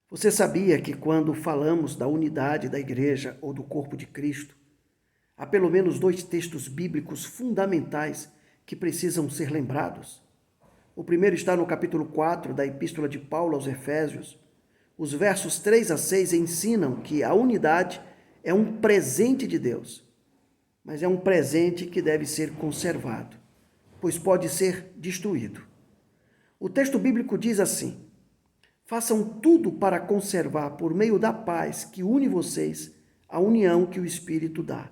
Você sabia que quando falamos da unidade da igreja ou do corpo de Cristo, há pelo menos dois textos bíblicos fundamentais que precisam ser lembrados? O primeiro está no capítulo 4 da Epístola de Paulo aos Efésios. Os versos 3 a 6 ensinam que a unidade é um presente de Deus, mas é um presente que deve ser conservado, pois pode ser destruído. O texto bíblico diz assim: façam tudo para conservar, por meio da paz que une vocês, a união que o Espírito dá.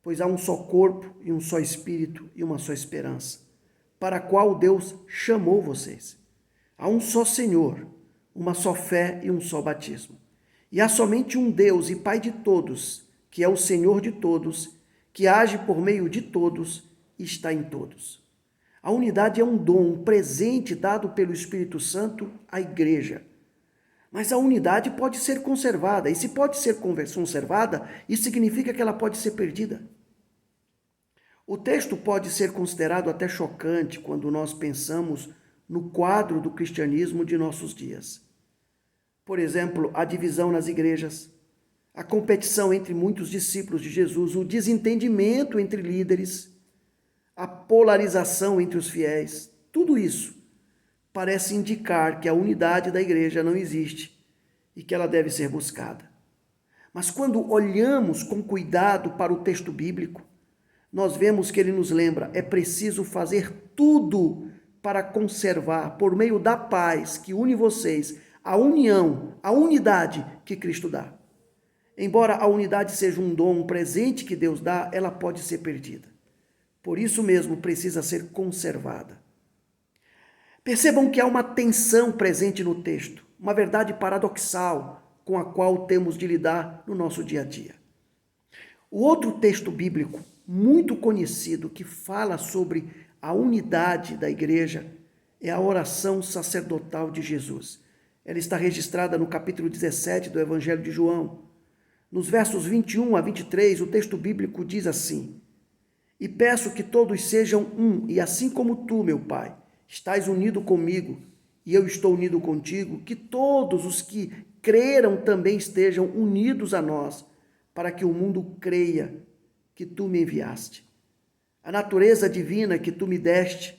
Pois há um só corpo e um só Espírito e uma só esperança, para a qual Deus chamou vocês. Há um só Senhor, uma só fé e um só batismo. E há somente um Deus e Pai de todos, que é o Senhor de todos, que age por meio de todos e está em todos. A unidade é um dom, um presente dado pelo Espírito Santo à igreja. Mas a unidade pode ser conservada, e se pode ser conservada, isso significa que ela pode ser perdida. O texto pode ser considerado até chocante quando nós pensamos no quadro do cristianismo de nossos dias. Por exemplo, a divisão nas igrejas, a competição entre muitos discípulos de Jesus, o desentendimento entre líderes, a polarização entre os fiéis, tudo isso parece indicar que a unidade da igreja não existe e que ela deve ser buscada. Mas quando olhamos com cuidado para o texto bíblico, nós vemos que ele nos lembra: é preciso fazer tudo para conservar, por meio da paz que une vocês, a união, a unidade que Cristo dá. Embora a unidade seja um dom, um presente que Deus dá, ela pode ser perdida. Por isso mesmo precisa ser conservada. Percebam que há uma tensão presente no texto, uma verdade paradoxal com a qual temos de lidar no nosso dia a dia. O outro texto bíblico muito conhecido que fala sobre a unidade da igreja é a oração sacerdotal de Jesus. Ela está registrada no capítulo 17 do Evangelho de João. Nos versos 21 a 23, o texto bíblico diz assim: e peço que todos sejam um, e assim como tu, meu Pai, estás unido comigo, e eu estou unido contigo, que todos os que creram também estejam unidos a nós, para que o mundo creia que tu me enviaste. A natureza divina que tu me deste,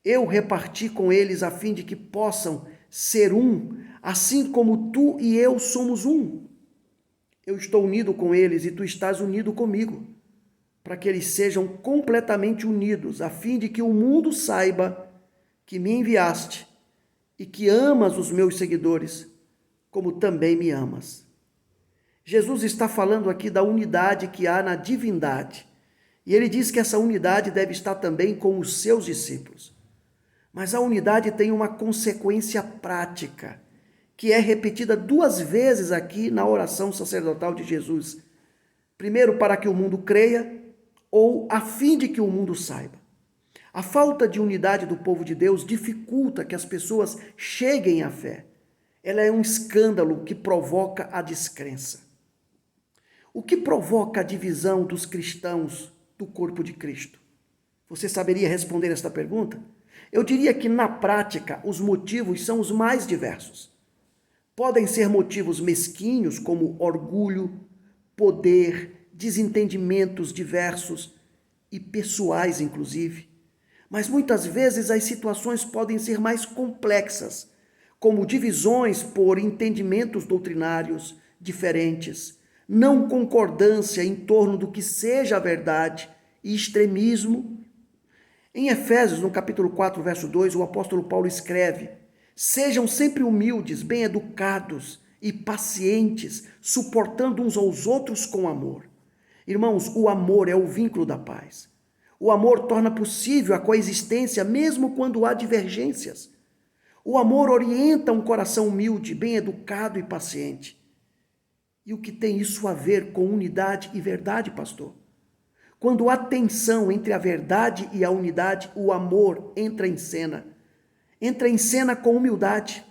eu reparti com eles a fim de que possam ser um, assim como tu e eu somos um. Eu estou unido com eles e tu estás unido comigo, para que eles sejam completamente unidos, a fim de que o mundo saiba que me enviaste e que amas os meus seguidores, como também me amas. Jesus está falando aqui da unidade que há na divindade, e ele diz que essa unidade deve estar também com os seus discípulos. Mas a unidade tem uma consequência prática, que é repetida duas vezes aqui na oração sacerdotal de Jesus. Primeiro, para que o mundo creia, ou a fim de que o mundo saiba. A falta de unidade do povo de Deus dificulta que as pessoas cheguem à fé. Ela é um escândalo que provoca a descrença. O que provoca a divisão dos cristãos do corpo de Cristo? Você saberia responder esta pergunta? Eu diria que, na prática, os motivos são os mais diversos. Podem ser motivos mesquinhos, como orgulho, poder, desentendimentos diversos e pessoais, inclusive. Mas muitas vezes as situações podem ser mais complexas, como divisões por entendimentos doutrinários diferentes, não concordância em torno do que seja a verdade e extremismo. Em Efésios, no capítulo 4, verso 2, o apóstolo Paulo escreve: sejam sempre humildes, bem-educados e pacientes, suportando uns aos outros com amor. Irmãos, o amor é o vínculo da paz. O amor torna possível a coexistência mesmo quando há divergências. O amor orienta um coração humilde, bem-educado e paciente. E o que tem isso a ver com unidade e verdade, pastor? Quando há tensão entre a verdade e a unidade, o amor entra em cena. Entra em cena com humildade.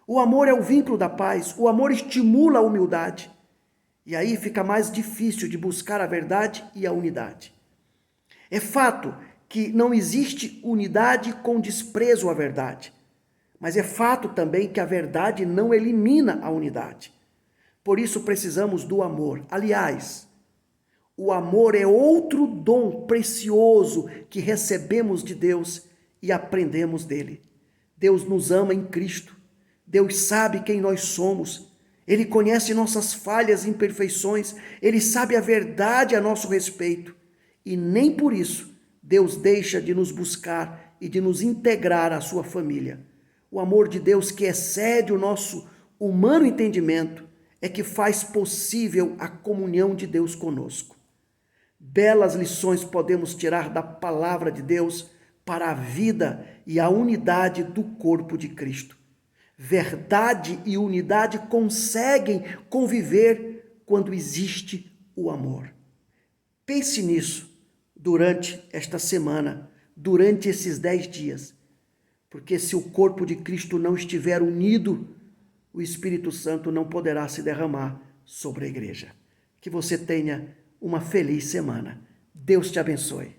O amor é o vínculo da paz. O amor estimula a humildade. E aí fica mais difícil de buscar a verdade e a unidade. É fato que não existe unidade com desprezo à verdade, Mas é fato também que a verdade não elimina a unidade. Por isso precisamos do amor. Aliás, o amor é outro dom precioso que recebemos de Deus e aprendemos dele. Deus nos ama em Cristo. Deus sabe quem nós somos. Ele conhece nossas falhas e imperfeições. Ele sabe a verdade a nosso respeito. E nem por isso Deus deixa de nos buscar e de nos integrar à sua família. O amor de Deus, que excede o nosso humano entendimento, é que faz possível a comunhão de Deus conosco. Belas lições podemos tirar da palavra de Deus para a vida e a unidade do corpo de Cristo. Verdade e unidade conseguem conviver quando existe o amor. Pense nisso durante esta semana, durante esses 10 dias, porque se o corpo de Cristo não estiver unido, o Espírito Santo não poderá se derramar sobre a igreja. Que você tenha uma feliz semana. Deus te abençoe.